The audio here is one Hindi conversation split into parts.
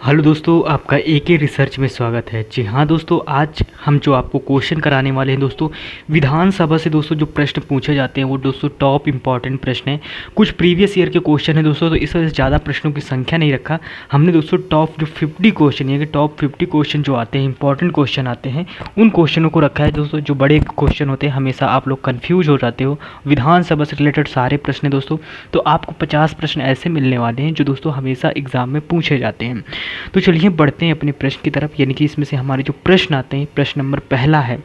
हेलो दोस्तों, आपका एके रिसर्च में स्वागत है। जी हाँ दोस्तों, आज हम जो आपको क्वेश्चन कराने वाले हैं दोस्तों, विधानसभा से दोस्तों जो प्रश्न पूछे जाते हैं वो दोस्तों टॉप इंपॉर्टेंट प्रश्न हैं। कुछ प्रीवियस ईयर के क्वेश्चन हैं दोस्तों, तो इस वजह से ज़्यादा प्रश्नों की संख्या नहीं रखा हमने दोस्तों। टॉप जो 50 क्वेश्चन यानी कि टॉप 50 क्वेश्चन जो आते हैं, इंपॉर्टेंट क्वेश्चन आते हैं, उन क्वेश्चनों को रखा है दोस्तों। जो बड़े क्वेश्चन होते हैं हमेशा आप लोग कन्फ्यूज हो जाते हो, विधानसभा से रिलेटेड सारे प्रश्न दोस्तों। तो आपको 50 प्रश्न ऐसे मिलने वाले हैं जो दोस्तों हमेशा एग्जाम में पूछे जाते हैं। तो चलिए बढ़ते हैं अपने प्रश्न की तरफ। यानी कि इसमें से हमारे जो प्रश्न आते हैं, प्रश्न नंबर पहला है।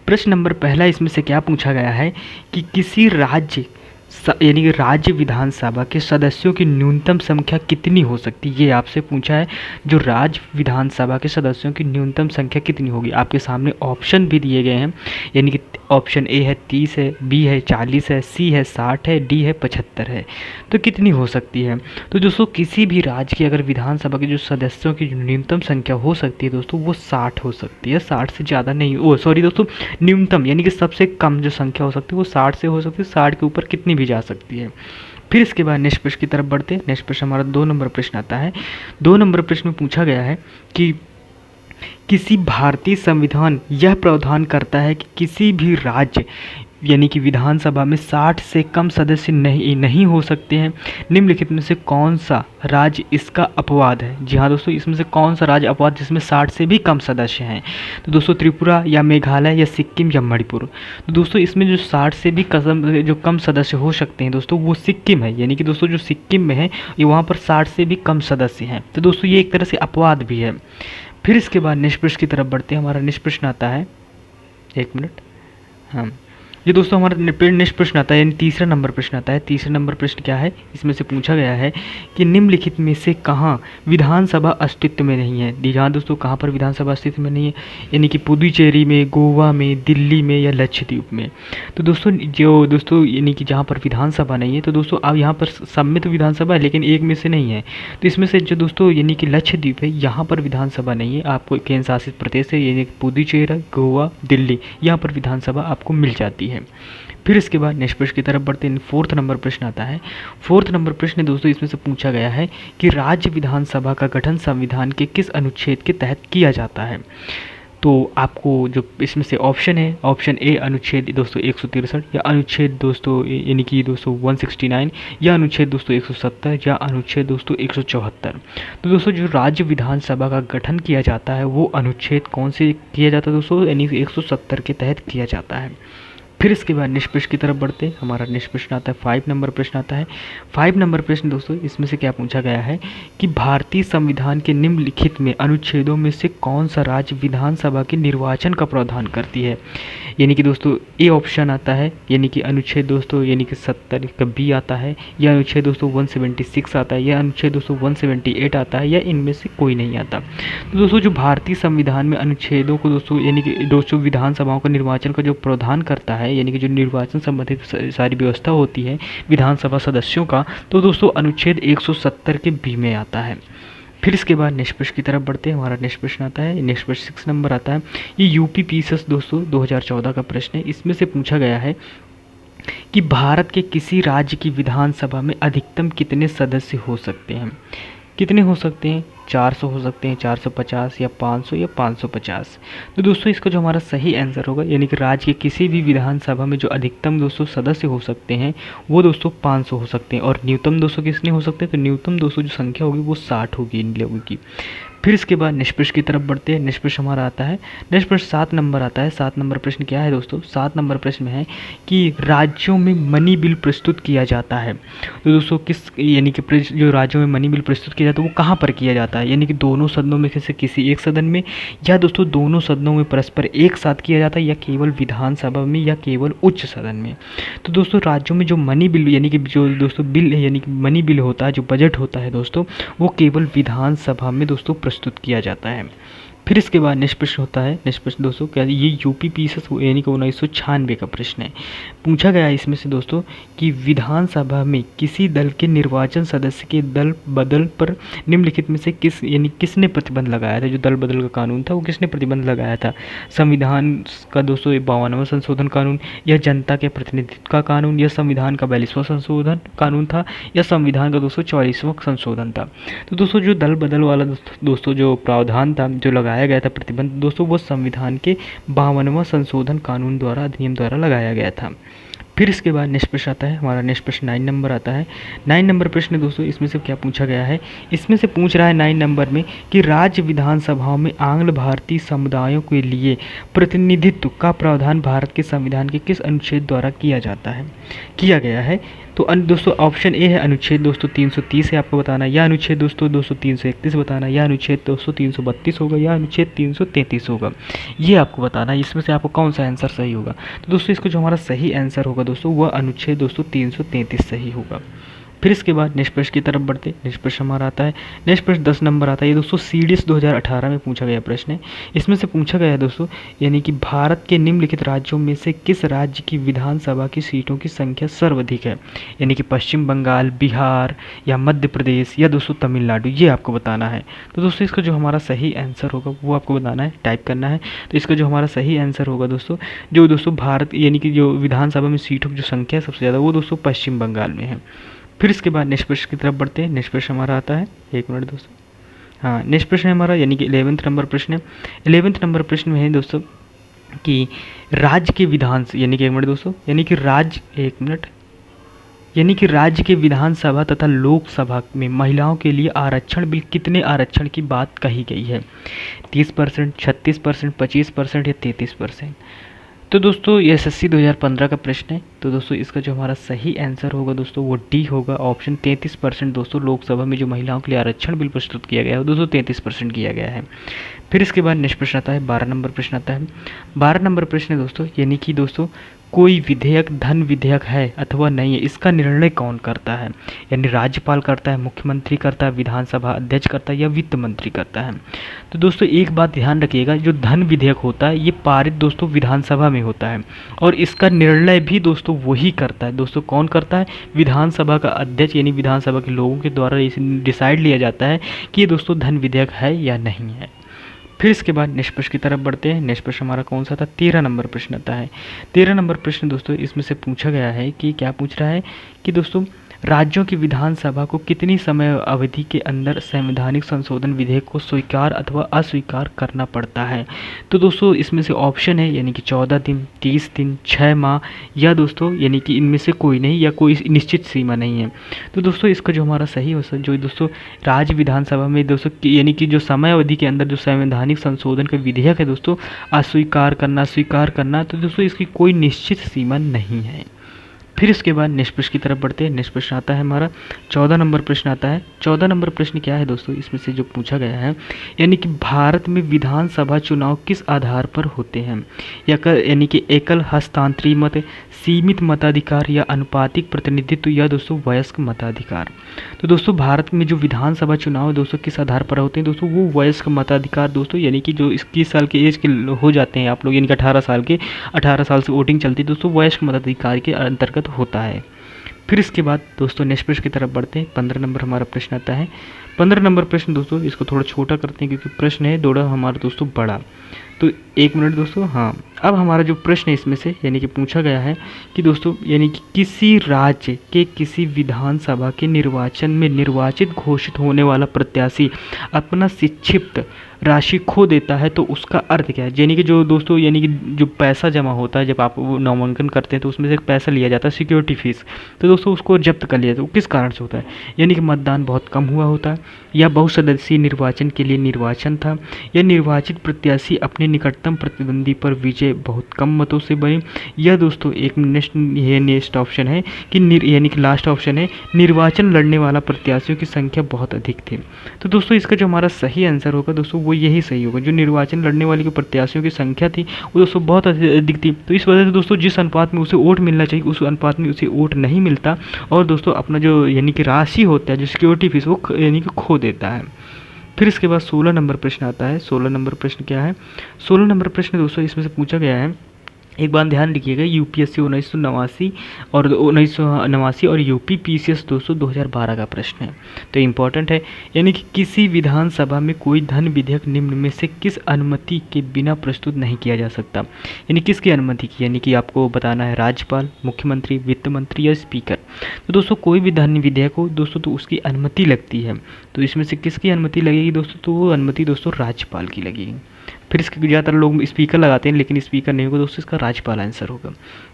प्रश्न नंबर पहला इसमें से क्या पूछा गया है कि किसी राज्य यानी कि राज्य विधानसभा के सदस्यों की न्यूनतम संख्या कितनी हो सकती है, ये आपसे पूछा है। जो राज्य विधानसभा के सदस्यों की न्यूनतम संख्या कितनी होगी। आपके सामने ऑप्शन भी दिए गए हैं, यानी कि ऑप्शन ए है 30 है, बी है 40 है, सी है 60 है, डी है 75 है। तो कितनी हो सकती है। तो दोस्तों किसी भी राज्य की अगर विधानसभा के जो सदस्यों की जो न्यूनतम संख्या हो सकती है दोस्तों, वो 60 हो सकती है। 60 से ज़्यादा नहीं, ओ सॉरी दोस्तों, न्यूनतम यानी कि सबसे कम जो संख्या हो सकती है वो 60 से हो सकती है। 60 के ऊपर कितनी भी जा सकती है। फिर इसके बाद नेक्स्ट प्रश्न की तरफ बढ़ते हैं। नेक्स्ट प्रश्न हमारा 2 नंबर प्रश्न आता है। 2 नंबर प्रश्न में पूछा गया है कि किसी भारतीय संविधान यह प्रावधान करता है कि किसी भी राज्य यानी कि विधानसभा में 60 से कम सदस्य नहीं हो सकते हैं। निम्नलिखित में से कौन सा राज्य इसका अपवाद है। जी हाँ दोस्तों, इसमें से कौन सा राज्य अपवाद जिसमें 60 से भी कम सदस्य हैं। तो दोस्तों त्रिपुरा या मेघालय या सिक्किम या मणिपुर। तो दोस्तों इसमें जो 60 से भी कम सदस्य हो सकते हैं दोस्तों, वो सिक्किम है। यानी कि दोस्तों जो सिक्किम में है ये वहाँ पर 60 से भी कम सदस्य हैं। तो दोस्तों ये एक तरह से अपवाद भी है। फिर इसके बाद नेक्स्ट प्रश्न की तरफ बढ़ते हैं। हमारा नेक्स्ट प्रश्न आता है, एक मिनट, हाँ ये दोस्तों हमारा नेक्स्ट प्रश्न आता है, यानी तीसरा नंबर प्रश्न आता है। तीसरा नंबर प्रश्न क्या है, इसमें से पूछा गया है कि निम्नलिखित में से कहाँ विधानसभा अस्तित्व में नहीं है। जी हाँ दोस्तों, कहाँ पर विधानसभा अस्तित्व में नहीं है, यानी कि पुदुचेरी में, गोवा में, दिल्ली में या लक्षद्वीप में। तो दोस्तों यानी कि जहाँ पर विधानसभा नहीं है, तो दोस्तों अब यहाँ पर सब में तो विधानसभा है लेकिन एक में से नहीं है। तो इसमें से जो दोस्तों यानी कि लक्षद्वीप है, यहाँ पर विधानसभा नहीं है। आपको केंद्र शासित प्रदेश है, यानी कि पुदुचेरी, गोवा, दिल्ली, यहाँ पर विधानसभा आपको मिल जाती है। फिर इसके बाद नेक्स्ट प्रश्न की तरफ बढ़ते हैं। 4th नंबर प्रश्न आता है। 4th नंबर प्रश्न दोस्तों इसमें से पूछा गया है कि राज्य विधानसभा का गठन संविधान के किस अनुच्छेद के तहत किया जाता है। तो आपको जो इसमें से ऑप्शन है, ऑप्शन ए अनुच्छेद दोस्तों 163 या अनुच्छेद दोस्तों यानी कि दोस्तों 169 या अनुच्छेद दोस्तों 170 या अनुच्छेद दोस्तों 174। तो दोस्तों जो राज्य विधानसभा का गठन किया जाता है वो अनुच्छेद कौन से किया जाता है दोस्तों, यानी 170 के तहत किया जाता है। फिर इसके बाद नेक्स्ट प्रश्न की तरफ बढ़ते हैं। हमारा नेक्स्ट प्रश्न आता है 5 नंबर प्रश्न आता है। 5 नंबर प्रश्न दोस्तों इसमें से क्या पूछा गया है कि भारतीय संविधान के निम्नलिखित में अनुच्छेदों में से कौन सा राज्य विधानसभा के निर्वाचन का प्रावधान करती है। यानी कि दोस्तों ए ऑप्शन आता है, यानी कि अनुच्छेद दोस्तों यानी कि 70 का बी आता है, या अनुच्छेद दोस्तों 176 आता है, या अनुच्छेद दोस्तों 178 आता है, या इनमें से कोई नहीं आता। तो दोस्तों जो भारतीय संविधान में अनुच्छेदों को दोस्तों यानी कि दोस्तों विधानसभाओं का निर्वाचन का जो प्रावधान करता है, यानी कि जो निर्वाचन संबंधित सारी व्यवस्था होती है विधानसभा सदस्यों का, तो दोस्तों अनुच्छेद 170 के बी में आता है। फिर इसके बाद नेक्स्ट प्रश्न की तरफ बढ़ते हैं। हमारा नेक्स्ट प्रश्न आता है, नेक्स्ट प्रश्न 6 नंबर आता है। ये यूपी पीसीएस दोस्तों 2014 का प्रश्न है। इसमें से पूछा गया है कि भारत के किसी राज्य की विधानसभा में अधिकतम कितने सदस्य हो सकते हैं। कितने हो सकते हैं, 400 हो सकते हैं, 450 या 500 या 550। तो दोस्तों इसका जो हमारा सही आंसर होगा, यानी कि राज्य के किसी भी विधानसभा में जो अधिकतम दोस्तों सदस्य हो सकते हैं वो दोस्तों 500 हो सकते हैं। और न्यूनतम दोस्तों कितने हो सकते हैं, तो न्यूनतम दोस्तों जो संख्या होगी वो 60 होगी इन लोगों की। फिर इसके बाद नेक्स्ट प्रश्न की तरफ बढ़ते हैं। नेक्स्ट प्रश्न हमारा आता है, नेक्स्ट प्रश्न 7 नंबर आता है। 7 नंबर प्रश्न क्या है दोस्तों, 7 नंबर प्रश्न में है कि राज्यों में मनी बिल प्रस्तुत किया जाता है। तो दोस्तों किस यानी कि जो राज्यों में मनी बिल प्रस्तुत किया जाता है वो कहाँ पर किया जाता है, यानी कि दोनों सदनों में से किसी एक सदन में, या दोस्तों दोनों सदनों में परस्पर एक साथ किया जाता है, या केवल विधानसभा में, या केवल उच्च सदन में। तो दोस्तों राज्यों में जो मनी बिल यानी कि जो दोस्तों बिल यानी कि मनी बिल होता है, जो बजट होता है दोस्तों, वो केवल विधानसभा में दोस्तों प्रस्तुत किया जाता है। फिर इसके बाद नेक्स्ट प्रश्न होता है, नेक्स्ट प्रश्न दोस्तों क्या ये यूपी पीएसएस यानी कि 1996 का प्रश्न है। पूछा गया है इसमें से दोस्तों कि विधानसभा में किसी दल के निर्वाचन सदस्य के दल बदल पर निम्नलिखित में से किसने प्रतिबंध लगाया था। जो दल बदल का कानून था वो किसने प्रतिबंध लगाया था। संविधान का 252वां संशोधन कानून, या जनता के प्रतिनिधित्व का कानून, या संविधान का 42वां संशोधन कानून था, या संविधान का 244वां संशोधन था। तो दोस्तों जो दल बदल वाला दोस्तों जो प्रावधान था, जो लगाया गया था प्रतिबंध दोस्तों, वो संविधान के 52वां संशोधन कानून द्वारा, अधिनियम द्वारा लगाया गया था। फिर इसके बाद नेक्स्ट प्रश्न आता है हमारा, नेक्स्ट प्रश्न 9 नंबर आता है। 9 नंबर प्रश्न दोस्तों इसमें से क्या पूछा गया है, इसमें से पूछ रहा है 9 नंबर में कि राज्य विधानसभाओं में आंग्ल भारतीय समुदायों के लिए प्रतिनिधित्व का प्रावधान भारत के संविधान के किस अनुच्छेद द्वारा किया गया है। तो दोस्तों ऑप्शन ए है अनुच्छेद दोस्तों 330 है आपको बताना, या अनुच्छेद दोस्तों 331 बताना, या अनुच्छेद दोस्तों 332 होगा, या अनुच्छेद 333 होगा। ये आपको बताना है इसमें से आपको कौन सा आंसर सही होगा। तो दोस्तों इसको जो हमारा सही आंसर होगा दोस्तों वह अनुच्छेद दोस्तों 333 सही होगा। फिर इसके बाद नेक्स्ट प्रश्न की तरफ बढ़ते, नेक्स्ट प्रश्न हमारा आता है, नेक्स्ट प्रश्न 10 नंबर आता है। ये दोस्तों सीडीएस 2018 में पूछा गया प्रश्न है। इसमें से पूछा गया है दोस्तों यानी कि भारत के निम्नलिखित राज्यों में से किस राज्य की विधानसभा की सीटों की संख्या सर्वाधिक है, यानी कि पश्चिम बंगाल, बिहार, या मध्य प्रदेश, या दोस्तों तमिलनाडु। ये आपको बताना है। तो दोस्तों इसका जो हमारा सही आंसर होगा वो आपको बताना है, टाइप करना है। तो इसका जो हमारा सही आंसर होगा दोस्तों भारत यानी कि जो विधानसभा में सीटों की जो संख्या है सबसे ज़्यादा वो दोस्तों पश्चिम बंगाल में है। फिर इसके बाद नेक्स्ट प्रश्न की तरफ बढ़ते हैं। नेक्स्ट प्रश्न हमारा आता है, एक मिनट दोस्तों, हाँ नेक्स्ट प्रश्न है हमारा यानी कि 11th नंबर प्रश्न है। 11th नंबर प्रश्न में है दोस्तों कि राज्य के यानी कि एक मिनट दोस्तों, यानी कि राज्य के विधानसभा तथा लोकसभा में महिलाओं के लिए आरक्षण बिल कितने आरक्षण की बात कही गई है। 30%, 36%, 25% या 33%। तो दोस्तों ये एसएससी 2015 का प्रश्न है। तो दोस्तों इसका जो हमारा सही आंसर होगा दोस्तों वो डी होगा, ऑप्शन 33%। दोस्तों लोकसभा में जो महिलाओं के लिए आरक्षण बिल प्रस्तुत किया गया है दोस्तों 33% किया गया है। फिर इसके बाद नेक्स्ट प्रश्न आता है, 12 नंबर प्रश्न आता है। 12 नंबर प्रश्न है दोस्तों यानी कि दोस्तों कोई विधेयक धन विधेयक है अथवा नहीं है, इसका निर्णय कौन करता है, यानी राज्यपाल करता है, मुख्यमंत्री करता है, विधानसभा अध्यक्ष करता है, या वित्त मंत्री करता है। तो दोस्तों एक बात ध्यान रखिएगा, जो धन विधेयक होता है ये पारित दोस्तों विधानसभा में होता है, और इसका निर्णय भी दोस्तों वही करता है। दोस्तों कौन करता है, विधानसभा का अध्यक्ष यानी विधानसभा के लोगों के द्वारा डिसाइड लिया जाता है कि ये दोस्तों धन विधेयक है या नहीं है। फिर इसके बाद नेक्स्ट प्रश्न की तरफ बढ़ते हैं। नेक्स्ट प्रश्न हमारा कौन सा था, 13 नंबर प्रश्न आता है। 13 नंबर प्रश्न दोस्तों इसमें से पूछा गया है कि क्या पूछ रहा है कि दोस्तों राज्यों की विधानसभा को कितनी समय अवधि के अंदर संवैधानिक संशोधन विधेयक को स्वीकार अथवा अस्वीकार करना पड़ता है। तो दोस्तों इसमें से ऑप्शन है यानी कि 14 दिन, 30 दिन, 6 माह, या दोस्तों यानी कि इनमें से कोई नहीं, या कोई निश्चित सीमा नहीं है। तो दोस्तों इसका जो हमारा सही हो जो दोस्तों राज्य विधानसभा में दोस्तों यानी कि जो समय अवधि के अंदर जो संवैधानिक संशोधन का विधेयक है दोस्तों अस्वीकार करना, स्वीकार करना, तो दोस्तों इसकी कोई निश्चित सीमा नहीं है। फिर इसके बाद नेक्स्ट प्रश्न की तरफ बढ़ते हैं। नेक्स्ट प्रश्न आता है हमारा 14 नंबर प्रश्न आता है। 14 नंबर प्रश्न क्या है दोस्तों इसमें से जो पूछा गया है यानी कि भारत में विधानसभा चुनाव किस आधार पर होते हैं, यानी कि एकल हस्तांतरी मत, सीमित मताधिकार, या अनुपातिक प्रतिनिधित्व, या दोस्तों वयस्क मताधिकार। तो दोस्तों भारत में जो विधानसभा चुनाव दोस्तों किस आधार पर होते हैं दोस्तों वो वयस्क मताधिकार दोस्तों यानी कि जो 21 साल के एज के हो जाते हैं आप लोग, यानी कि 18 साल से वोटिंग चलती है दोस्तों वयस्क मताधिकार के अंतर्गत होता है। फिर इसके बाद दोस्तों नेक्स्ट प्रश्न की तरफ बढ़ते हैं। 15 नंबर हमारा प्रश्न आता है। 15 नंबर प्रश्न दोस्तों इसको थोड़ा छोटा करते हैं क्योंकि प्रश्न है थोड़ा हमारा दोस्तों बड़ा, तो एक मिनट दोस्तों। हाँ अब हमारा जो प्रश्न है इसमें से यानी कि पूछा गया है कि दोस्तों यानी कि किसी राज्य के किसी विधानसभा के निर्वाचन में निर्वाचित घोषित होने वाला प्रत्याशी अपना शिक्षित राशि खो देता है तो उसका अर्थ क्या है। यानी कि जो दोस्तों यानी कि जो पैसा जमा होता है जब आप नामांकन करते हैं तो उसमें से एक पैसा लिया जाता है सिक्योरिटी फीस, तो दोस्तों उसको जब्त कर लिया जाता है। वो किस कारण से होता है, यानी कि मतदान बहुत कम हुआ होता है, या बहुसदस्यीय निर्वाचन के लिए निर्वाचन था, या निर्वाचित प्रत्याशी अपने निकटतम प्रतिद्वंदी पर विजय बहुत कम मतों से बनी, या दोस्तों एक नेक्स्ट ऑप्शन है कि यानी कि लास्ट ऑप्शन है निर्वाचन लड़ने वाला प्रत्याशियों की संख्या बहुत अधिक थी। तो दोस्तों इसका जो हमारा सही आंसर होगा दोस्तों वो यही सही होगा, जो निर्वाचन लड़ने वाले के प्रत्याशियों की संख्या थी वो दोस्तों बहुत अधिक थी। तो इस वजह से दोस्तों जिस अनुपात में उसे वोट मिलना चाहिए उस अनुपात में उसे वोट नहीं मिलता, और दोस्तों अपना जो यानी कि राशि होता है जो सिक्योरिटी फीस वो यानी कि खो देता है। फिर इसके बाद 16 नंबर प्रश्न आता है। 16 नंबर प्रश्न क्या है? 16 नंबर प्रश्न दोस्तों इसमें से पूछा गया है, एक बार ध्यान रखिएगा, यूपीएससी 1989 और 1989 और यूपी पीसीएस दोस्तों 2012 का प्रश्न है, तो इम्पॉर्टेंट है। यानी कि किसी विधानसभा में कोई धन विधेयक निम्न में से किस अनुमति के बिना प्रस्तुत नहीं किया जा सकता? यानी किसकी अनुमति की? यानी कि आपको बताना है राज्यपाल, मुख्यमंत्री, वित्त मंत्री या स्पीकर। तो दोस्तों कोई भी धन विधेयक हो दोस्तों तो उसकी अनुमति लगती है, तो इसमें से किसकी अनुमति लगेगी दोस्तों? तो वो अनुमति दोस्तों राज्यपाल की लगेगी। फिर इसके ज़्यादातर लोग स्पीकर लगाते हैं, लेकिन स्पीकर नहीं होगा दोस्तों, इसका राज्यपाल आंसर होगा।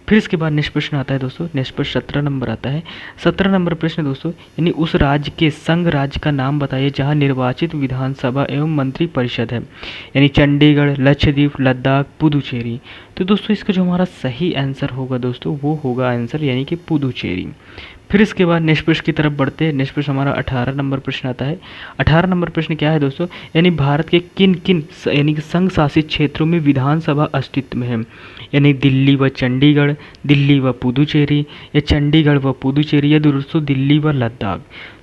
फिर इसके बाद नेक्स्ट प्रश्न आता है दोस्तों, नेक्स्ट प्रश्न 17 नंबर आता है। 17 नंबर प्रश्न दोस्तों, यानी उस राज्य के संघ राज्य का नाम बताइए जहां निर्वाचित विधानसभा एवं मंत्री परिषद है। यानी चंडीगढ़, लक्षद्वीप, लद्दाख, पुदुचेरी। तो दोस्तों इसका जो हमारा सही आंसर होगा दोस्तों वो होगा आंसर यानी कि पुदुचेरी। फिर इसके बाद नेक्स्ट प्रश्न की तरफ बढ़ते हैं। नेक्स्ट प्रश्न हमारा 18 नंबर प्रश्न आता है। 18 नंबर प्रश्न क्या है दोस्तों? यानी भारत के किन किन यानी कि संघ शासित क्षेत्रों में विधानसभा अस्तित्व में है? यानी दिल्ली व चंडीगढ़, दिल्ली व पुदुचेरी, या चंडीगढ़ व पुदुचेरी, या दोस्तों दिल्ली व लद्दाख।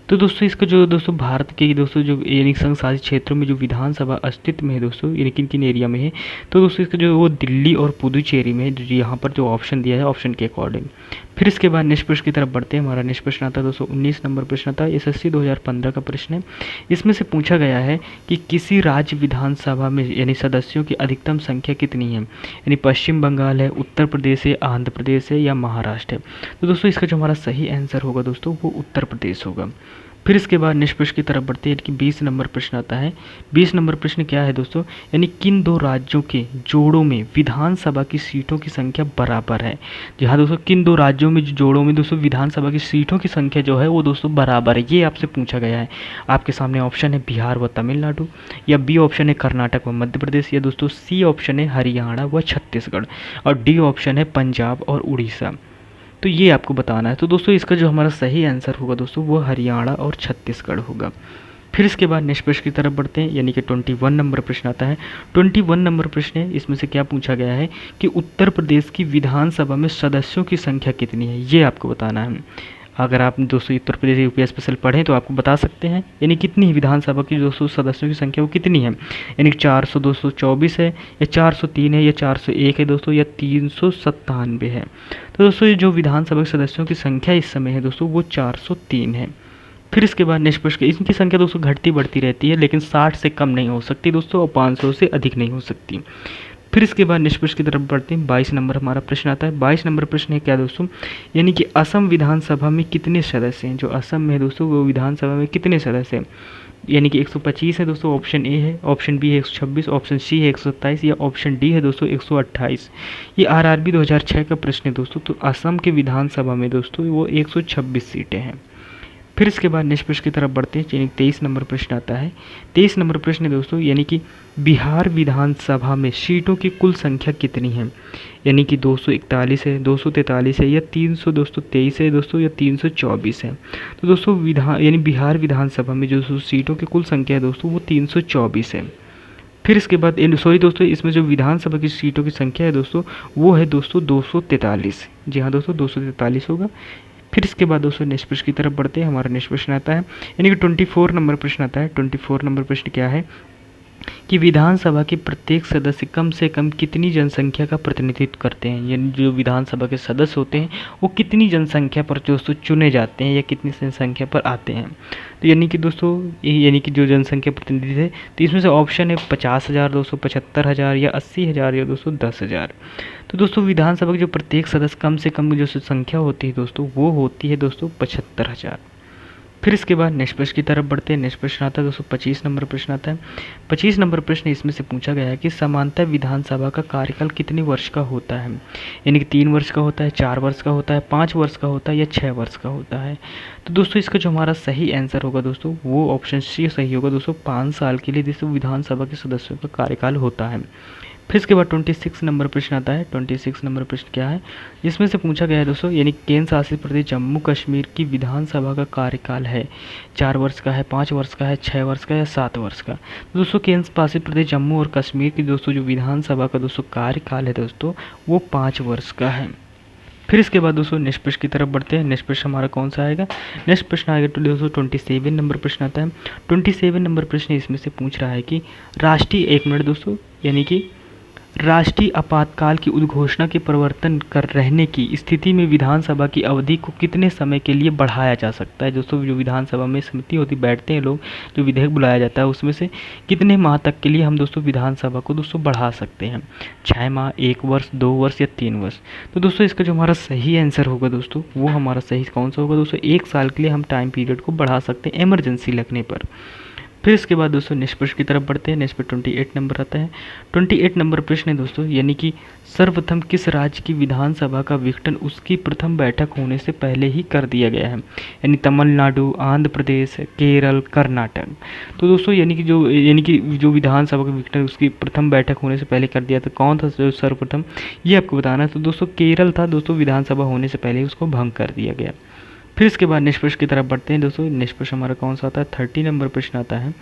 तो दोस्तों इसका जो दोस्तों भारत के दोस्तों जो यानी संघ शासित क्षेत्रों में जो विधानसभा अस्तित्व में है दोस्तों, यानी किन किन एरिया में है, तो दोस्तों इसका जो वो दिल्ली और पुदुचेरी में है, जो यहाँ पर जो ऑप्शन दिया है ऑप्शन के अकॉर्डिंग। फिर इसके बाद नेक्स्ट प्रश्न की तरफ बढ़ते हैं। हमारा नेक्स्ट प्रश्न आता है दोस्तों 19 नंबर प्रश्न आता है, एसएससी 2015 का प्रश्न है। इसमें से पूछा गया है कि किसी राज्य विधानसभा में यानी सदस्यों की अधिकतम संख्या कितनी है? यानी पश्चिम बंगाल है, उत्तर प्रदेश है, आंध्र प्रदेश है, या महाराष्ट्र है? तो दोस्तों इसका जो हमारा सही आंसर होगा दोस्तों वो उत्तर प्रदेश होगा। फिर इसके बाद नेक्स्ट प्रश्न की तरफ बढ़ते हैं कि 20 नंबर प्रश्न आता है। 20 नंबर प्रश्न क्या है दोस्तों? यानी किन दो राज्यों के जोड़ों में विधानसभा की सीटों की संख्या बराबर है? जी हाँ दोस्तों, किन दो राज्यों में जोड़ों में दोस्तों विधानसभा की सीटों की संख्या जो है वो दोस्तों बराबर है, ये आपसे पूछा गया है। आपके सामने ऑप्शन है बिहार व तमिलनाडु, या बी ऑप्शन है कर्नाटक व मध्य प्रदेश, या दोस्तों सी ऑप्शन है हरियाणा व छत्तीसगढ़, और डी ऑप्शन है पंजाब और उड़ीसा। तो ये आपको बताना है। तो दोस्तों इसका जो हमारा सही आंसर होगा दोस्तों वो हरियाणा और छत्तीसगढ़ होगा। फिर इसके बाद नेक्स्ट प्रश्न की तरफ बढ़ते हैं, यानी कि 21 नंबर प्रश्न आता है। 21 नंबर प्रश्न है, इसमें से क्या पूछा गया है कि उत्तर प्रदेश की विधानसभा में सदस्यों की संख्या कितनी है, ये आपको बताना है। अगर आप दोस्तों उत्तर प्रदेश यूपी स्पेशल पढ़ें तो आपको बता सकते हैं, यानी कितनी विधानसभा की दोस्तों सदस्यों की संख्या वो कितनी है। यानी 400 224 है, या 403 है, या 401 है दोस्तों, या 397 है। तो दोस्तों ये जो विधानसभा के सदस्यों की संख्या इस समय है दोस्तों वो 403 है। फिर इसके बाद नेक्स्ट प्रश्न, इनकी संख्या दोस्तों घटती बढ़ती रहती है, लेकिन 60 से कम नहीं हो सकती दोस्तों, और 500 से अधिक नहीं हो सकती। फिर इसके बाद नेक्स्ट प्रश्न की तरफ बढ़ते हैं। 22 नंबर हमारा प्रश्न आता है। 22 नंबर प्रश्न है क्या दोस्तों? यानी कि असम विधानसभा में कितने सदस्य हैं? जो असम में है दोस्तों वो विधानसभा में कितने सदस्य हैं? यानी कि 125 है दोस्तों, ऑप्शन ए है, ऑप्शन बी है 126, ऑप्शन सी है 127, या ऑप्शन डी है दोस्तों 128। ये आरआरबी 2006 का प्रश्न है दोस्तों। तो असम के विधानसभा में दोस्तों वो 126 सीटें हैं। फिर इसके बाद नेक्स्ट प्रश्न की तरफ बढ़ते हैं, यानी 23 नंबर प्रश्न आता है। 23 नंबर प्रश्न है दोस्तों, यानी कि बिहार विधानसभा में सीटों की कुल संख्या कितनी है? यानी कि 241 है, 243 है, या 300 दोस्तों 23 है दोस्तों, या 324 है। तो दोस्तों यानी बिहार विधानसभा में जो सीटों की कुल संख्या है दोस्तों वो 324 है। फिर इसके बाद सॉरी दोस्तों, इसमें जो विधानसभा की सीटों की संख्या है दोस्तों वो है दोस्तों 243। जी हाँ दोस्तों 243 होगा। फिर इसके बाद दोस्तों नेक्स्ट प्रश्न की तरफ बढ़ते हैं। हमारा नेक्स्ट प्रश्न आता है, यानी कि 24 नंबर प्रश्न आता है। 24 नंबर प्रश्न क्या है कि विधानसभा के प्रत्येक सदस्य कम से कम कितनी जनसंख्या का प्रतिनिधित्व करते हैं? यानी जो विधानसभा के सदस्य होते हैं वो कितनी जनसंख्या पर दोस्तों चुने जाते हैं या कितनी जनसंख्या पर आते हैं? तो यानी कि दोस्तों यानी कि जो जनसंख्या प्रतिनिधि है तो इसमें से ऑप्शन है 50,000 दोस्तों, 75,000, या 80,000, या दोस्तों 10,000। तो दोस्तों विधानसभा के जो प्रत्येक सदस्य कम से कम जो संख्या होती है दोस्तों वो होती है दोस्तों 75,000। फिर इसके बाद नेक्स्ट प्रश्न की तरफ बढ़ते हैं। नेक्स्ट प्रश्न आता है दोस्तों 25 नंबर प्रश्न आता है। 25 नंबर प्रश्न इसमें से पूछा गया है कि सामान्यतः विधानसभा का कार्यकाल कितने वर्ष का होता है? यानी कि 3 वर्ष का होता है, 4 वर्ष का होता है, 5 वर्ष का होता है, या 6 वर्ष का होता है? तो दोस्तों इसका जो हमारा सही आंसर होगा दोस्तों वो ऑप्शन सी सही होगा दोस्तों। 5 साल के लिए दोस्तों विधानसभा के सदस्यों का कार्यकाल होता है। फिर इसके बाद 26 नंबर प्रश्न आता है। 26 नंबर प्रश्न क्या है? इसमें से पूछा गया है दोस्तों, यानी केंद्र शासित प्रदेश जम्मू कश्मीर की विधानसभा का कार्यकाल है 4 वर्ष का है, 5 वर्ष का है, 6 वर्ष का, या 7 वर्ष का? तो दोस्तों केंद्र शासित प्रदेश जम्मू और कश्मीर की दोस्तों जो विधानसभा का दोस्तों कार्यकाल है दोस्तों वो 5 वर्ष का है। फिर इसके बाद दोस्तों नेक्स्ट प्रश्न की तरफ बढ़ते हैं। नेक्स्ट प्रश्न हमारा कौन सा आएगा? नेक्स्ट प्रश्न आएगा तो दोस्तों 27 नंबर प्रश्न आता है। 27 नंबर प्रश्न इसमें से पूछ रहा है कि राष्ट्रीय, एक मिनट दोस्तों, यानी कि राष्ट्रीय आपातकाल की उद्घोषणा के प्रवर्तन कर रहने की स्थिति में विधानसभा की अवधि को कितने समय के लिए बढ़ाया जा सकता है? दोस्तों जो विधानसभा में समिति होती, बैठते हैं लोग, जो विधेयक बुलाया जाता है, उसमें से कितने माह तक के लिए हम दोस्तों विधानसभा को दोस्तों बढ़ा सकते हैं? 6 माह, 1 वर्ष, 2 वर्ष या 3 वर्ष? तो दोस्तों इसका जो हमारा सही आंसर होगा दोस्तों, वो हमारा सही कौन सा होगा दोस्तों? 1 साल के लिए हम टाइम पीरियड को बढ़ा सकते हैं इमरजेंसी लगने पर। फिर इसके बाद दोस्तों नेक्स्ट प्रश्न की तरफ बढ़ते हैं। नेक्स्ट पे 28 नंबर आता है। 28 नंबर प्रश्न है दोस्तों, यानी कि सर्वप्रथम किस राज्य की विधानसभा का विघटन उसकी प्रथम बैठक होने से पहले ही कर दिया गया है? यानी तमिलनाडु, आंध्र प्रदेश, केरल, कर्नाटक। तो दोस्तों यानी कि जो विधानसभा का विघटन उसकी प्रथम बैठक होने से पहले कर दिया था, कौन था जो सर्वप्रथम, ये आपको बताना है। तो दोस्तों केरल था दोस्तों, विधानसभा होने से पहले ही उसको भंग कर दिया गया। फिर इसके बाद नेक्स्ट प्रश्न की तरफ बढ़ते हैं दोस्तों। नेक्स्ट प्रश्न हमारा कौन सा आता है? 30 नंबर प्रश्न आता है।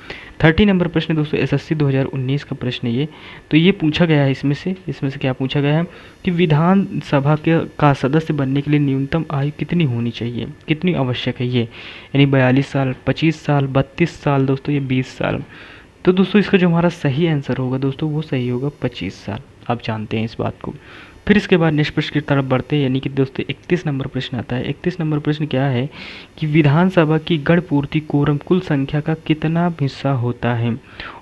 30 नंबर प्रश्न दोस्तों एसएससी 2019 का प्रश्न है ये। तो ये पूछा गया है इसमें से क्या पूछा गया है कि विधानसभा का सदस्य बनने के लिए न्यूनतम आयु कितनी होनी चाहिए, कितनी आवश्यक है ये? यानी 42 साल, 25 साल, 32 साल दोस्तों, ये 20 साल। तो दोस्तों इसका जो हमारा सही आंसर होगा दोस्तों, वो सही होगा 25 साल। आप जानते हैं इस बात को। फिर इसके बाद नेक्स्ट प्रश्न की तरफ बढ़ते हैं, यानी कि दोस्तों 31 नंबर प्रश्न आता है। 31 नंबर प्रश्न क्या है कि विधानसभा की गण पूर्ति कोरम कुल संख्या का कितना हिस्सा होता है?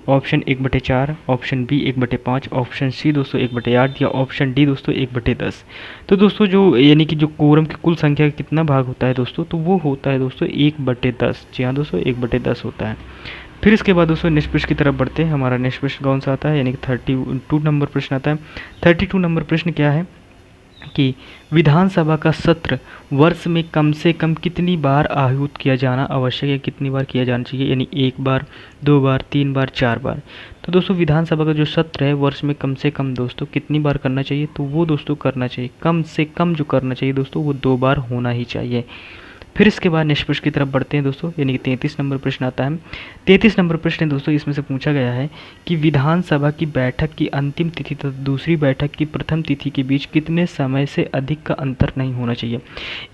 Option 1/4, option B 1/5, option C दोस्तों 1/8 या ऑप्शन डी दोस्तों 1/10। तो दोस्तों जो यानी कि जो कोरम की कुल संख्या का कितना भाग होता है दोस्तों, तो वो होता है दोस्तों 1/10। जी हाँ दोस्तों, 1/10 होता है। फिर इसके बाद दोस्तों नेक्स्ट प्रश्न की तरफ बढ़ते हैं। हमारा नेक्स्ट प्रश्न कौन सा आता है? यानी कि 32 नंबर प्रश्न आता है। 32 नंबर प्रश्न क्या है कि विधानसभा का सत्र वर्ष में कम से कम कितनी बार आहूत किया जाना आवश्यक है, कितनी बार किया जाना चाहिए? यानी 1 बार, 2 बार, 3 बार, 4 बार। तो दोस्तों विधानसभा का जो सत्र है वर्ष में कम से कम दोस्तों कितनी बार करना चाहिए? तो वो दोस्तों करना चाहिए, कम से कम जो करना चाहिए दोस्तों, वो 2 बार होना ही चाहिए। फिर इसके बाद नेक्स्ट प्रश्न की तरफ बढ़ते हैं दोस्तों, यानी कि 33 नंबर प्रश्न आता है। 33 नंबर प्रश्न दोस्तों इसमें से पूछा गया है कि विधानसभा की बैठक की अंतिम तिथि तथा दूसरी बैठक की प्रथम तिथि के बीच कितने समय से अधिक का अंतर नहीं होना चाहिए?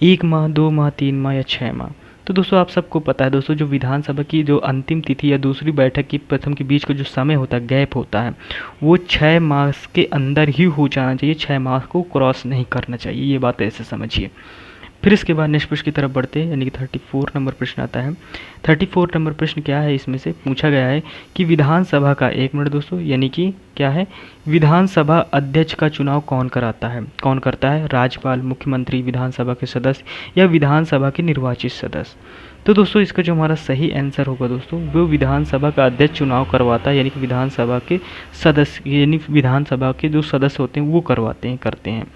1 माह, 2 माह, 3 माह या 6 माह? तो दोस्तों आप सबको पता है दोस्तों, जो विधानसभा की जो अंतिम तिथि या दूसरी बैठक की प्रथम के बीच का जो समय होता है, गैप होता है, वो 6 माह के अंदर ही हो जाना चाहिए। 6 माह को क्रॉस नहीं करना चाहिए, ये बात ऐसे समझिए। फिर इसके बाद नेक्स्ट प्रश्न की तरफ बढ़ते हैं, यानी कि 34 नंबर प्रश्न आता है। 34 नंबर प्रश्न क्या है? इसमें से पूछा गया है कि विधानसभा का, 1 मिनट दोस्तों, यानी कि क्या है, विधानसभा अध्यक्ष का चुनाव कौन करता है? राज्यपाल, मुख्यमंत्री, विधानसभा के सदस्य या विधानसभा के निर्वाचित सदस्य? तो दोस्तों इसका जो हमारा सही आंसर होगा दोस्तों, वो विधानसभा का अध्यक्ष चुनाव करवाता है, यानी कि विधानसभा के सदस्य, यानी विधानसभा के जो सदस्य होते हैं वो करते हैं।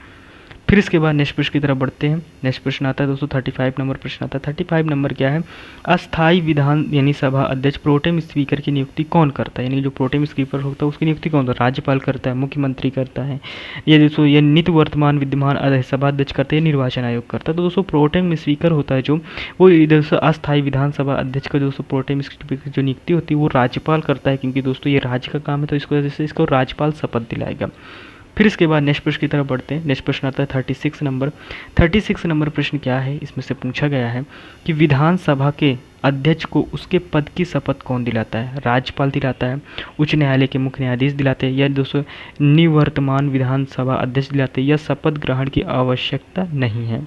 फिर इसके बाद नेक्स्ट प्रश्न की तरफ बढ़ते हैं। नेक्स्ट प्रश्न आता है दोस्तों 35 नंबर प्रश्न आता है। 35 नंबर क्या है? अस्थाई विधान यानी सभा अध्यक्ष प्रोटेम स्पीकर की नियुक्ति कौन करता है? यानी जो प्रोटेम स्पीकर होता है उसकी नियुक्ति कौन करता है? राज्यपाल करता है, मुख्यमंत्री करता है, या दोस्तों ये नित्य वर्तमान विद्यमान सभा अध्यक्ष करते हैं, निर्वाचन आयोग करता है? तो दोस्तों प्रोटेम स्पीकर होता है जो, वो दोस्तों अस्थाई विधानसभा अध्यक्ष का दोस्तों प्रोटेम स्पीकर जो नियुक्ति होती है वो राज्यपाल करता है, क्योंकि दोस्तों ये राज्य का काम है, तो इसको वजह से इसको राज्यपाल शपथ दिलाएगा। फिर इसके बाद नेक्स्ट प्रश्न की तरफ बढ़ते हैं। नेक्स्ट प्रश्न आता है 36 नंबर। 36 नंबर प्रश्न क्या है? इसमें से पूछा गया है कि विधानसभा के अध्यक्ष को उसके पद की शपथ कौन दिलाता है? राज्यपाल दिलाता है, उच्च न्यायालय के मुख्य न्यायाधीश दिलाते हैं, या दोस्तों निवर्तमान विधानसभा अध्यक्ष दिलाते हैं, या शपथ ग्रहण की आवश्यकता नहीं है?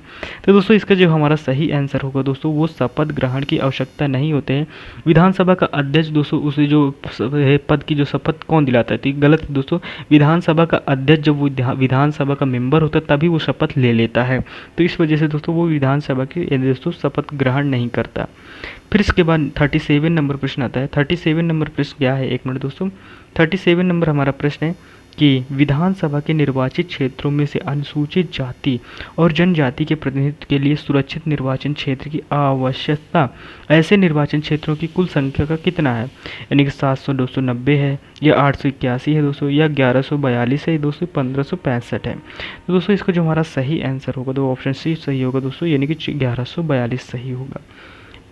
तो दोस्तों इसका जो हमारा सही आंसर होगा दोस्तों, वो शपथ ग्रहण की आवश्यकता नहीं होते हैं। विधानसभा का अध्यक्ष दोस्तों उसे जो पद की जो शपथ कौन दिलाता है? तो गलत है दोस्तों। विधानसभा का अध्यक्ष जब वो विधानसभा का मेंबर होता है तभी वो शपथ ले लेता है, तो इस वजह से दोस्तों वो विधानसभा की दोस्तों शपथ ग्रहण नहीं करता। फिर इसके बाद 37 नंबर प्रश्न आता है। 37 नंबर प्रश्न क्या है? 1 मिनट दोस्तों। 37 नंबर हमारा प्रश्न है कि विधानसभा के निर्वाचित क्षेत्रों में से अनुसूचित जाति और जनजाति के प्रतिनिधित्व के लिए सुरक्षित निर्वाचन क्षेत्र की आवश्यकता ऐसे निर्वाचन क्षेत्रों की कुल संख्या का कितना है? यानी कि 700-290 है, या 881 है दोस्तों, या 1142 है दोस्तों, 1565 है? तो दोस्तों इसका जो हमारा सही आंसर होगा तो ऑप्शन सी सही होगा दोस्तों, यानी कि 1142 सही होगा।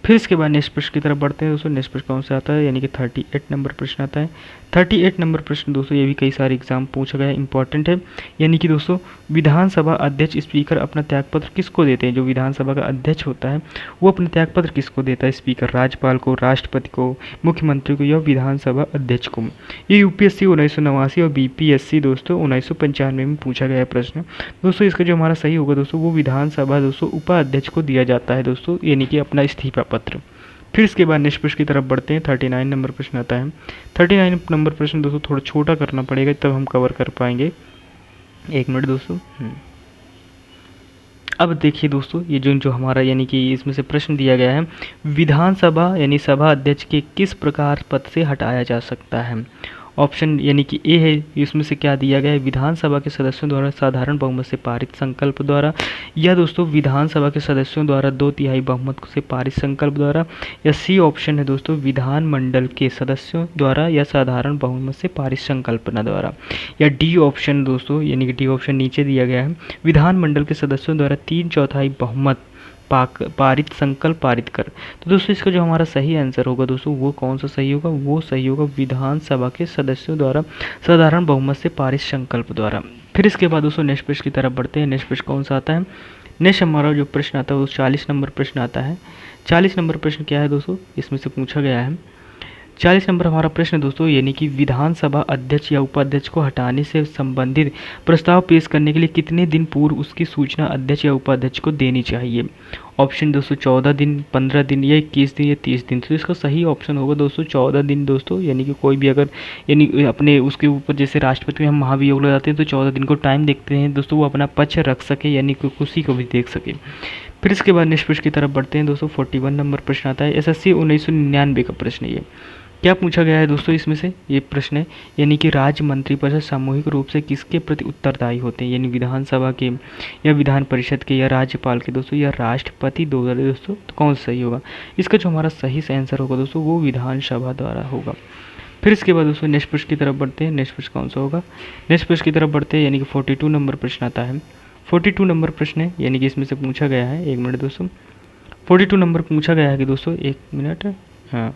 फिर इसके बाद नेक्स्ट प्रश्न की तरफ बढ़ते हैं दोस्तों। नेक्स्ट प्रश्न कौन सा आता है, यानी कि 38 नंबर प्रश्न आता है। 38 नंबर प्रश्न दोस्तों ये भी कई सारे एग्जाम पूछा गया है, इंपॉर्टेंट है। यानी कि दोस्तों विधानसभा अध्यक्ष स्पीकर अपना त्यागपत्र किसको देते हैं। जो विधानसभा का अध्यक्ष होता है वो अपना त्यागपत्र किसको देता है, स्पीकर राज्यपाल को, राष्ट्रपति को, मुख्यमंत्री को या विधानसभा अध्यक्ष को। ये यूपीएससी 1989 और बीपीएससी दोस्तों 1995 में पूछा गया है प्रश्न दोस्तों। इसका जो हमारा सही होगा दोस्तों वो विधानसभा दोस्तों उपाध्यक्ष को दिया जाता है दोस्तों, यानी कि अपना इस्तीफा पत्र। फिर इसके बाद नेक्स्ट प्रश्न की तरफ बढ़ते हैं। 39 नंबर प्रश्न आता है। 39 नंबर प्रश्न दोस्तों थोड़ा छोटा करना पड़ेगा तब हम कवर कर पाएंगे। एक मिनट दोस्तों। अब देखिए दोस्तों ये जो हमारा यानी कि इसमें से प्रश्न दिया गया है, विधानसभा यानी सभा अध्यक्ष के किस प्रकार पद से हटाया जा सकता है। ऑप्शन यानी कि ए है, इसमें से क्या दिया गया है, विधानसभा के सदस्यों द्वारा साधारण बहुमत से पारित संकल्प द्वारा, या दोस्तों विधानसभा के सदस्यों द्वारा 2/3 बहुमत से पारित संकल्प द्वारा, या सी ऑप्शन है दोस्तों विधानमंडल के सदस्यों द्वारा या साधारण बहुमत से पारित संकल्पना द्वारा, या डी ऑप्शन दोस्तों यानी कि डी ऑप्शन नीचे दिया गया है, विधानमंडल के सदस्यों द्वारा 3/4 बहुमत पारित संकल्प पारित कर। तो दोस्तों इसका जो हमारा सही आंसर होगा दोस्तों वो कौन सा सही होगा, वो सही होगा विधानसभा के सदस्यों द्वारा साधारण बहुमत से पारित संकल्प द्वारा। फिर इसके बाद दोस्तों नेक्स्ट प्रश्न की तरफ बढ़ते हैं। नेक्स्ट प्रश्न कौन सा आता है, नेक्स्ट हमारा जो प्रश्न आता है वो 40 नंबर प्रश्न आता है। 40 नंबर प्रश्न क्या है दोस्तों, इसमें से पूछा गया है 40 नंबर हमारा प्रश्न दोस्तों, यानी कि विधानसभा अध्यक्ष या उपाध्यक्ष को हटाने से संबंधित प्रस्ताव पेश करने के लिए कितने दिन पूर्व उसकी सूचना अध्यक्ष या उपाध्यक्ष को देनी चाहिए। ऑप्शन दोस्तों 14 दिन, 15 दिन, या 21 दिन, या 30 दिन। तो इसका सही ऑप्शन होगा दोस्तों 14 दिन दोस्तों, यानी कि कोई भी अगर यानी अपने उसके ऊपर जैसे राष्ट्रपति में हम महाभियोग लगाते हैं तो 14 दिन को टाइम देखते हैं दोस्तों, वो अपना पक्ष रख सके यानी कि किसी को भी देख सके। फिर इसके बाद नेक्स्ट प्रश्न की तरफ बढ़ते हैं दोस्तों। 41 नंबर प्रश्न आता है। एसएससी 1999 का प्रश्न ये क्या पूछा गया है दोस्तों, इसमें से ये प्रश्न है, यानी कि राज्य मंत्रिपरिषद सामूहिक रूप से किसके प्रति उत्तरदायी होते हैं, यानी विधानसभा के या विधान परिषद के या राज्यपाल के दोस्तों या राष्ट्रपति द्वारा दोस्तों। तो कौन सा सही होगा, इसका जो हमारा सही से आंसर होगा दोस्तों वो विधानसभा द्वारा होगा। फिर इसके बाद दोस्तों नेक्स्ट प्रश्न की तरफ बढ़ते हैं। नेक्स्ट प्रश्न कौन सा होगा, नेक्स्ट प्रश्न की तरफ बढ़ते हैं, यानी कि 42 नंबर प्रश्न आता है। 42 नंबर प्रश्न है, यानी कि इसमें से पूछा गया है, एक मिनट दोस्तों, 42 नंबर पूछा गया है कि दोस्तों एक मिनट, हाँ,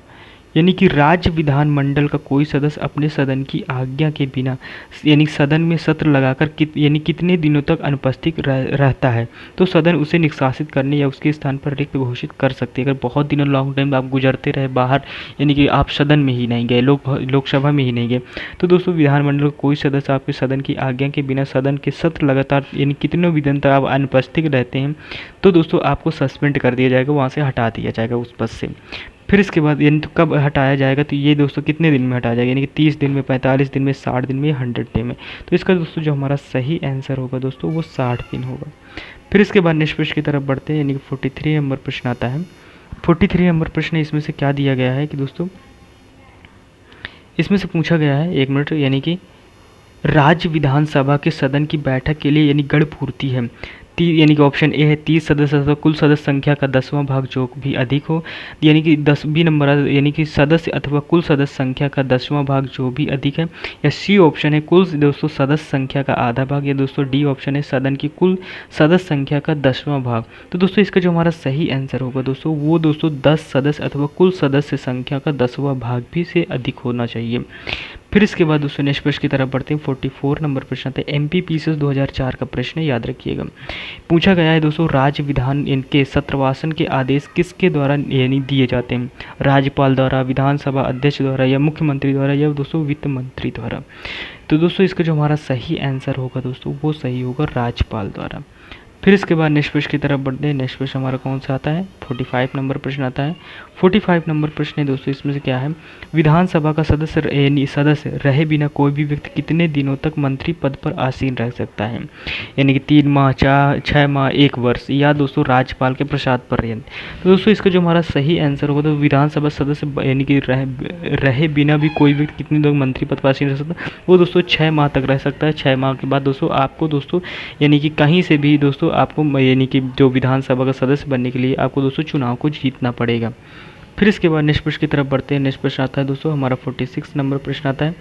यानी कि राज्य विधानमंडल का कोई सदस्य अपने सदन की आज्ञा के बिना यानी सदन में सत्र लगाकर यानी कितने दिनों तक अनुपस्थित रहता है तो सदन उसे निष्कासित करने या उसके स्थान पर रिक्त घोषित कर सकते हैं। अगर बहुत दिनों लॉन्ग टाइम आप गुजरते रहे बाहर, यानी कि आप सदन में ही नहीं गए, लोकसभा में ही नहीं गए, तो दोस्तों विधानमंडल का कोई सदस्य आपके सदन की आज्ञा के बिना सदन के सत्र लगातार यानी कितने भी दिन तक आप अनुपस्थित रहते हैं तो दोस्तों आपको सस्पेंड कर दिया जाएगा, वहाँ से हटा दिया जाएगा उस पद से। फिर इसके बाद यानी तो कब हटाया जाएगा, तो ये दोस्तों कितने दिन में हटाया जाएगा, यानी कि 30 दिन में, 45 दिन में, 60 दिन में या 100 डे में। तो इसका दोस्तों जो हमारा सही आंसर होगा दोस्तों वो 60 दिन होगा। फिर इसके बाद नेक्स्ट प्रश्न की तरफ बढ़ते हैं, यानी कि 43 नंबर प्रश्न आता है। 43 नंबर प्रश्न इसमें से क्या दिया गया है कि दोस्तों इसमें से पूछा गया है, एक मिनट, यानी कि राज्य विधानसभा के सदन की बैठक के लिए यानी गढ़ पूर्ति है, यानी कि ऑप्शन ए है 30 सदस्य अथवा कुल सदस्य संख्या का 10वां भाग जो भी अधिक हो, यानी कि 10 नंबर यानी कि सदस्य अथवा कुल सदस्य संख्या का 10वां भाग जो भी अधिक है, या सी ऑप्शन है कुल दोस्तों सदस्य संख्या का आधा भाग, या दोस्तों डी ऑप्शन है सदन की कुल सदस्य संख्या का 10वां भाग। तो दोस्तों इसका जो हमारा सही आंसर होगा दोस्तों वो दोस्तों 10 सदस्य अथवा कुल सदस्य संख्या का 10वां भाग भी से अधिक होना चाहिए। फिर इसके बाद दोस्तों नेक्स्ट प्रश्न की तरफ बढ़ते हैं। 44 नंबर प्रश्न आता है। एमपीपीसीएस 2004 का प्रश्न याद रखिएगा। पूछा गया है दोस्तों राज्य विधान इनके सत्रवासन के आदेश किसके द्वारा यानी दिए जाते हैं, राज्यपाल द्वारा, विधानसभा अध्यक्ष द्वारा, या मुख्यमंत्री द्वारा, या दोस्तों वित्त मंत्री द्वारा। तो दोस्तों इसका जो हमारा सही आंसर होगा दोस्तों वो सही होगा राज्यपाल द्वारा। फिर इसके बाद नेक्स्ट प्रश्न की तरफ बढ़ते हैं। नेक्स्ट प्रश्न हमारा कौन सा आता है, 45 नंबर प्रश्न आता है। 45 नंबर प्रश्न है दोस्तों, इसमें से क्या है, विधानसभा का सदस्य यानी सदस्य रहे बिना कोई भी व्यक्ति कितने दिनों तक मंत्री पद पर आसीन रह सकता है, यानी कि 3 माह, 6 माह, 1 वर्ष, या दोस्तों राज्यपाल के प्रसाद पर्यंत। तो दोस्तों इसका जो हमारा सही आंसर होगा तो विधानसभा सदस्य यानी कि रहे बिना भी कोई व्यक्ति कितने लोग मंत्री पद पर आसीन रह सकता है, वो दोस्तों 6 माह तक रह सकता है। 6 माह के बाद दोस्तों आपको दोस्तों यानी कि कहीं से भी दोस्तों आपको यानी कि जो विधानसभा का सदस्य बनने के लिए आपको दोस्तों चुनाव को जीतना पड़ेगा। फिर इसके बाद नेक्स्ट प्रश्न की तरफ बढ़ते हैं। नेक्स्ट प्रश्न आता है दोस्तों हमारा 46 नंबर प्रश्न आता है।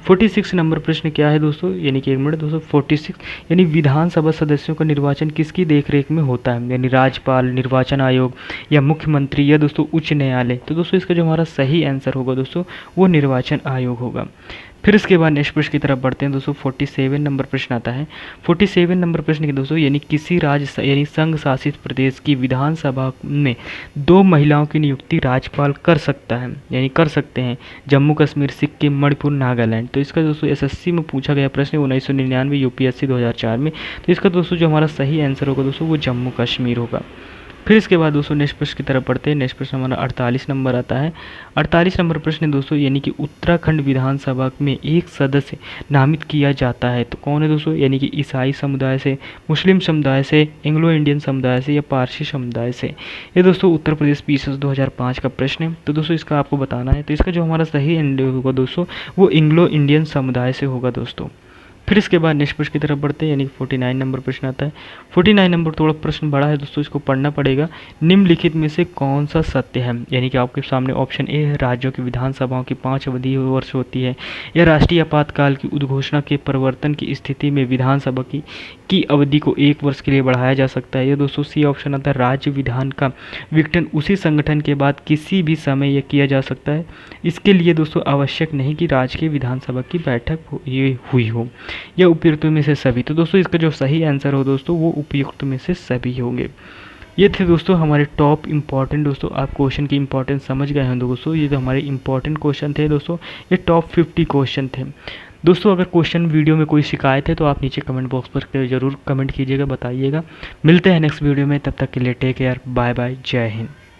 46 नंबर प्रश्न क्या है दोस्तों, यानी कि 1 मिनट दोस्तों, 46 यानी विधानसभा सदस्यों का निर्वाचन किसकी देखरेख में होता है, यानी राज्यपाल, निर्वाचन आयोग या मुख्यमंत्री या दोस्तों उच्च न्यायालय। तो दोस्तों इसका जो हमारा सही आंसर होगा दोस्तों वो निर्वाचन आयोग होगा। फिर इसके बाद नेक्स्ट प्रश्न की तरफ बढ़ते हैं दोस्तों। 47 नंबर प्रश्न आता है। 47 नंबर प्रश्न के दोस्तों, यानी किसी राज्य यानी संघ शासित प्रदेश की विधानसभा में 2 महिलाओं की नियुक्ति राज्यपाल कर सकता है, यानी कर सकते हैं, जम्मू कश्मीर, सिक्किम, मणिपुर, नागालैंड। तो इसका दोस्तों एसएससी में पूछा गया प्रश्न 1999, यूपीएससी 2004 में। तो इसका दोस्तों जो हमारा सही आंसर होगा दोस्तों वो जम्मू कश्मीर होगा। फिर इसके बाद दोस्तों नेक्स्ट प्रश्न की तरफ बढ़ते हैं। नेक्स्ट प्रश्न हमारा 48 नंबर आता है। 48 नंबर प्रश्न दोस्तों, यानी कि उत्तराखंड विधानसभा में एक सदस्य नामित किया जाता है तो कौन है दोस्तों, यानी कि ईसाई समुदाय से, मुस्लिम समुदाय से, एंग्लो इंडियन समुदाय से या पारसी समुदाय से। ये दोस्तों उत्तर प्रदेश पीसीएस 2005 का प्रश्न है। तो दोस्तों इसका आपको बताना है। तो इसका जो हमारा सही होगा दोस्तों वो एंग्लो इंडियन समुदाय से होगा दोस्तों। फिर इसके बाद नेक्स्ट प्रश्न की तरफ बढ़ते हैं, यानी 49 नंबर प्रश्न आता है। 49 नंबर थोड़ा प्रश्न बड़ा है दोस्तों, इसको पढ़ना पड़ेगा। निम्नलिखित में से कौन सा सत्य है, यानी कि आपके सामने ऑप्शन ए है, राज्यों की विधानसभाओं की 5 अवधि वर्ष होती है, या राष्ट्रीय आपातकाल की उद्घोषणा के परिवर्तन की स्थिति में विधानसभा की अवधि को 1 वर्ष के लिए बढ़ाया जा सकता है। ये दोस्तों सी ऑप्शन आता है, राज्य विधान का विघटन उसी संगठन के बाद किसी भी समय यह किया जा सकता है। इसके लिए दोस्तों आवश्यक नहीं कि राज्य की विधानसभा की बैठक ये हुई हो, या उपयुक्त में से सभी। तो दोस्तों इसका जो सही आंसर हो दोस्तों वो उपयुक्त में से सभी होंगे। ये थे दोस्तों हमारे टॉप इंपॉर्टेंट दोस्तों, आप क्वेश्चन की इंपॉर्टेंस समझ गए हैं दोस्तों। ये तो हमारे इंपॉर्टेंट क्वेश्चन थे दोस्तों, ये टॉप 50 क्वेश्चन थे दोस्तों। अगर क्वेश्चन वीडियो में कोई शिकायत है तो आप नीचे कमेंट बॉक्स पर जरूर कमेंट कीजिएगा, बताइएगा। मिलते हैं नेक्स्ट वीडियो में, तब तक के लिए टेक केयर, बाय बाय, जय हिंद।